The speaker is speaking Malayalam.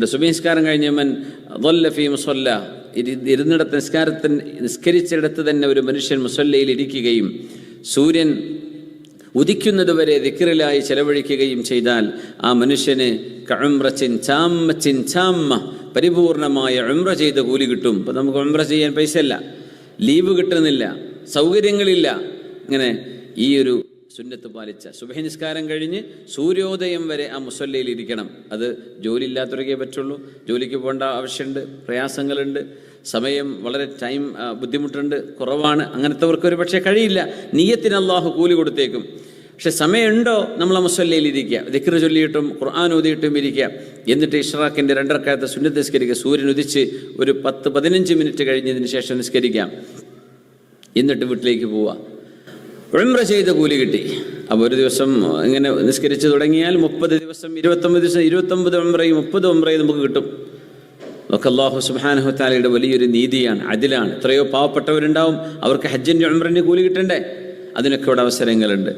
സുബഹിസ്കാരം കഴിഞ്ഞവൻ ഫീ മുസല്ല ഇരുന്നിടത്ത് നിസ്കരിച്ചിടത്ത് തന്നെ ഒരു മനുഷ്യൻ മുസല്ലയിൽ ഇരിക്കുകയും സൂര്യൻ ഉദിക്കുന്നതുവരെ ദിക്റിലായി ചെലവഴിക്കുകയും ചെയ്താൽ ആ മനുഷ്യന് കഉംറത്തിൻ ചാമ്മ പരിപൂർണമായ ഉംറ ചെയ്ത കൂലി കിട്ടും. ഇപ്പം നമുക്ക് ഉംറ ചെയ്യാൻ പൈസയില്ല, ലീവ് കിട്ടുന്നില്ല, സൗകര്യങ്ങളില്ല. ഇങ്ങനെ ഈ ഒരു സുന്നത്ത് പാലിച്ച സുബഹി നിസ്കാരം കഴിഞ്ഞ് സൂര്യോദയം വരെ ആ മുസല്ലയിൽ ഇരിക്കണം. അത് ജോലി ഇല്ലാത്തവർക്കേ പറ്റുള്ളൂ. ജോലിക്ക് പോകേണ്ട ആവശ്യമുണ്ട്, പ്രയാസങ്ങളുണ്ട്, സമയം വളരെ ബുദ്ധിമുട്ടുണ്ട്, കുറവാണ്. അങ്ങനത്തെവർക്ക് ഒരു പക്ഷേ കഴിയില്ല. നിയ്യത്തിന് അള്ളാഹു കൂലി കൊടുത്തേക്കും. പക്ഷെ സമയമുണ്ടോ നമ്മൾ ആ മുസല്ലയിൽ ഇരിക്കുക, ദിക്ർ ചൊല്ലിയിട്ടും ഖുർആൻ ഓതിയിട്ടും ഇരിക്കുക. എന്നിട്ട് ഇഷ്റാഖിൻ്റെ 2 റക്അത്ത് സുന്നത്ത് നിസ്കരിക്കുക. സൂര്യൻ ഉദിച്ച് ഒരു 10-15 മിനിറ്റ് കഴിഞ്ഞതിന് ശേഷം നിസ്കരിക്കാം. എന്നിട്ട് വീട്ടിലേക്ക് പോവുക. ഉംറ ചെയ്ത കൂലി കിട്ടി. അപ്പോൾ ഒരു ദിവസം ഇങ്ങനെ നിസ്കരിച്ച് തുടങ്ങിയാൽ 30 ദിവസം 29 ദിവസം 29 ഉംറയും 30 ഉംറയും നമുക്ക് കിട്ടും. ഒക്കെ അല്ലാഹു സുബ്ഹാനഹു വ തആലയുടെ വലിയൊരു നീതിയാണ്, അദിലാണ്. എത്രയോ പാവപ്പെട്ടവരുണ്ടാവും, അവർക്ക് ഹജ്ജിൻ്റെ ഉംറൻ്റെ കൂലി കിട്ടണ്ടേ? അതിനൊക്കെ ഇവിടെ അവസരങ്ങളുണ്ട്.